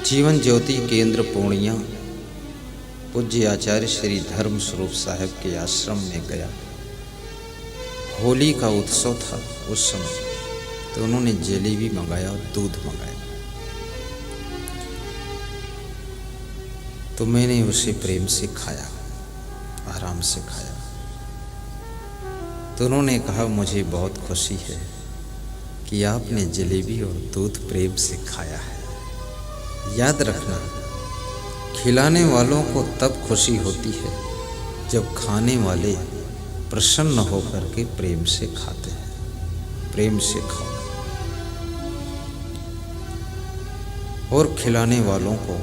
जीवन ज्योति केंद्र पूर्णिया पूज्य आचार्य श्री धर्म स्वरूप साहब के आश्रम में गया। होली का उत्सव था उस समय, तो उन्होंने जलेबी मंगाया और दूध मंगाया। तो मैंने उसे प्रेम से खाया, आराम से खाया। तो उन्होंने कहा, मुझे बहुत खुशी है कि आपने जलेबी और दूध प्रेम से खाया है। याद रखना, खिलाने वालों को तब खुशी होती है जब खाने वाले प्रसन्न होकर के प्रेम से खाते हैं। प्रेम से खाओ। और खिलाने वालों को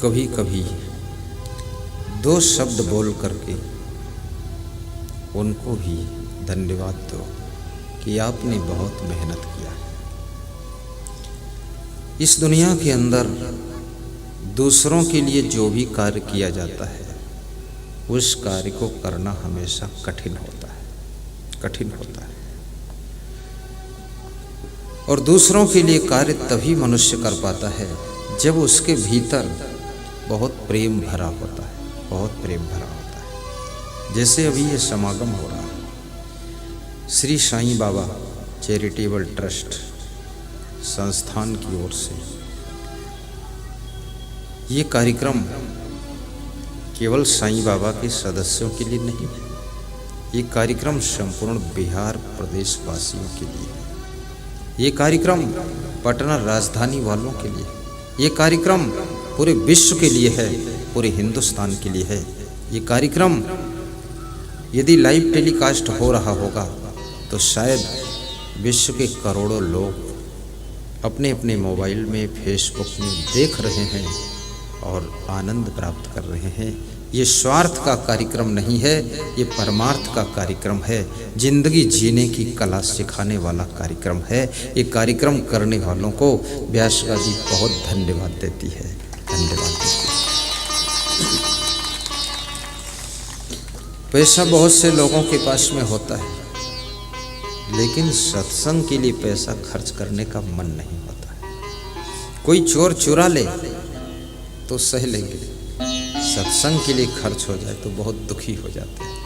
कभी कभी दो शब्द बोल करके उनको भी धन्यवाद दो कि आपने बहुत मेहनत किया है। इस दुनिया के अंदर दूसरों के लिए जो भी कार्य किया जाता है, उस कार्य को करना हमेशा कठिन होता है, कठिन होता है। और दूसरों के लिए कार्य तभी मनुष्य कर पाता है जब उसके भीतर बहुत प्रेम भरा होता है, बहुत प्रेम भरा होता है। जैसे अभी ये समागम हो रहा है, श्री साईं बाबा चैरिटेबल ट्रस्ट संस्थान की ओर से ये कार्यक्रम केवल साईं बाबा के सदस्यों के लिए नहीं है, ये कार्यक्रम संपूर्ण बिहार प्रदेश वासियों के लिए है। ये कार्यक्रम पटना राजधानी वालों के लिए, ये कार्यक्रम पूरे विश्व के लिए है, पूरे हिंदुस्तान के लिए है। ये कार्यक्रम यदि लाइव टेलीकास्ट हो रहा होगा तो शायद विश्व के करोड़ों लोग अपने अपने मोबाइल में, फेसबुक में देख रहे हैं और आनंद प्राप्त कर रहे हैं। ये स्वार्थ का कार्यक्रम नहीं है, ये परमार्थ का कार्यक्रम है। जिंदगी जीने की कला सिखाने वाला कार्यक्रम है। ये कार्यक्रम करने वालों को व्यासगा जी बहुत धन्यवाद देती है, धन्यवाद देती है। पैसा बहुत से लोगों के पास में होता है, लेकिन सत्संग के लिए पैसा खर्च करने का मन नहीं होता है। कोई चोर चुरा ले तो सह लेंगे, सत्संग के लिए खर्च हो जाए तो बहुत दुखी हो जाते हैं।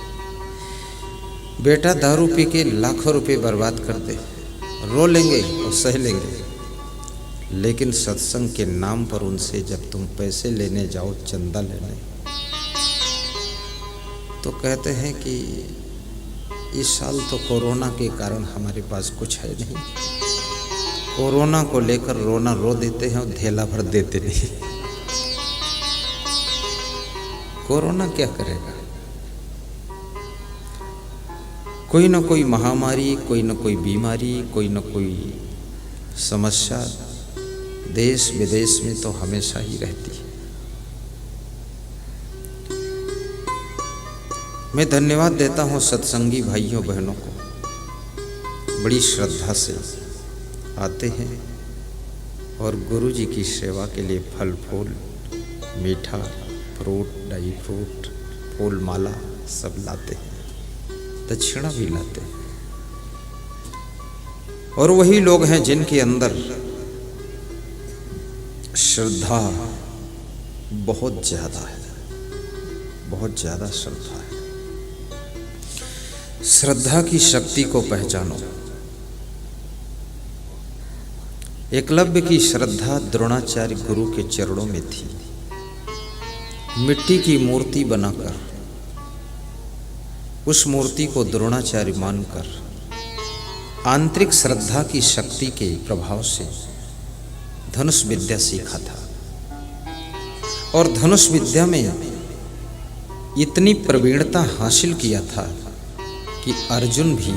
बेटा दारू पी के लाखों रुपए बर्बाद कर दे, रो लेंगे और सह लेंगे, लेकिन सत्संग के नाम पर उनसे जब तुम पैसे लेने जाओ, चंदा लेने, तो कहते हैं कि इस साल तो कोरोना के कारण हमारे पास कुछ है नहीं। कोरोना को लेकर रोना रो देते हैं और धेला भर देते नहीं। कोरोना क्या करेगा? कोई ना कोई महामारी, कोई ना कोई बीमारी, कोई ना कोई समस्या देश विदेश में तो हमेशा ही रहती है। मैं धन्यवाद देता हूँ सत्संगी भाइयों बहनों को, बड़ी श्रद्धा से आते हैं और गुरु जी की सेवा के लिए फल फूल, मीठा, फ्रूट, ड्राई फ्रूट, फूल माला सब लाते हैं, दक्षिणा भी लाते हैं। और वही लोग हैं जिनके अंदर श्रद्धा बहुत ज़्यादा है, बहुत ज़्यादा श्रद्धा है। श्रद्धा की शक्ति को पहचानो। एकलव्य की श्रद्धा द्रोणाचार्य गुरु के चरणों में थी। मिट्टी की मूर्ति बनाकर उस मूर्ति को द्रोणाचार्य मानकर आंतरिक श्रद्धा की शक्ति के प्रभाव से धनुष विद्या सीखा था। और धनुष विद्या में इतनी प्रवीणता हासिल किया था कि अर्जुन भी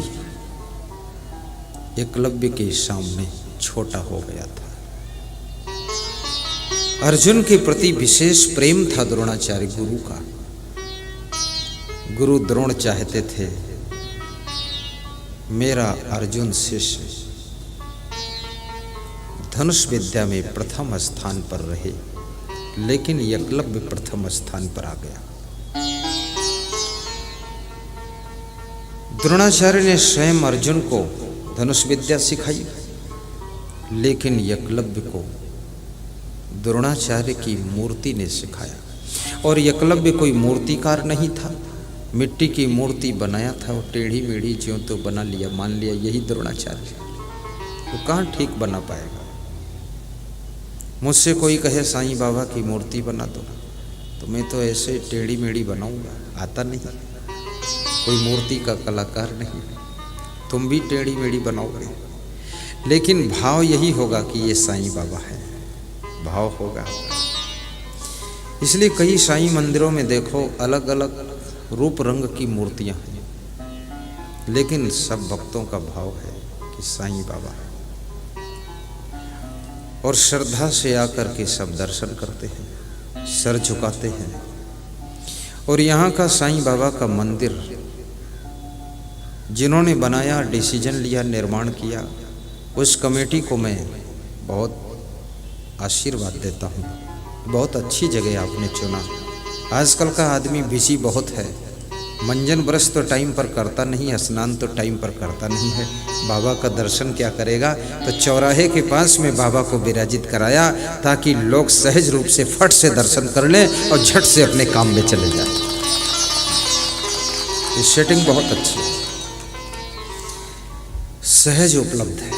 एकलव्य के सामने छोटा हो गया था। अर्जुन के प्रति विशेष प्रेम था द्रोणाचार्य गुरु का। गुरु द्रोण चाहते थे मेरा अर्जुन शिष्य धनुष विद्या में प्रथम स्थान पर रहे, लेकिन एकलव्य प्रथम स्थान पर आ गया। द्रोणाचार्य ने स्वयं अर्जुन को धनुष विद्या सिखाई लेकिन एकलव्य को द्रोणाचार्य की मूर्ति ने सिखाया। और एकलव्य कोई मूर्तिकार नहीं था, मिट्टी की मूर्ति बनाया था और टेढ़ी मेढ़ी ज्यों तो बना लिया, मान लिया यही द्रोणाचार्य। वो कहाँ ठीक बना पाएगा। मुझसे कोई कहे साईं बाबा की मूर्ति बना दो तो मैं तो ऐसे टेढ़ी मेढ़ी बनाऊंगा, आता नहीं, कोई मूर्ति का कलाकार नहीं। तुम भी टेढ़ी मेढ़ी बनाओगे, लेकिन भाव यही होगा कि ये साईं बाबा है, भाव होगा। इसलिए कई साईं मंदिरों में देखो अलग अलग रूप रंग की मूर्तियां हैं, लेकिन सब भक्तों का भाव है कि साईं बाबा है। और श्रद्धा से आकर के सब दर्शन करते हैं, सर झुकाते हैं। और यहाँ का साईं बाबा का मंदिर जिन्होंने बनाया, डिसीजन लिया, निर्माण किया, उस कमेटी को मैं बहुत आशीर्वाद देता हूँ। बहुत अच्छी जगह आपने चुना। आजकल का आदमी बिजी बहुत है, मंजन ब्रश तो टाइम पर करता नहीं, स्नान तो टाइम पर करता नहीं है, बाबा का दर्शन क्या करेगा। तो चौराहे के पास में बाबा को विराजित कराया ताकि लोग सहज रूप से फट से दर्शन कर लें और झट से अपने काम में चले जाएं। ये सेटिंग बहुत अच्छी है, सहज उपलब्ध है।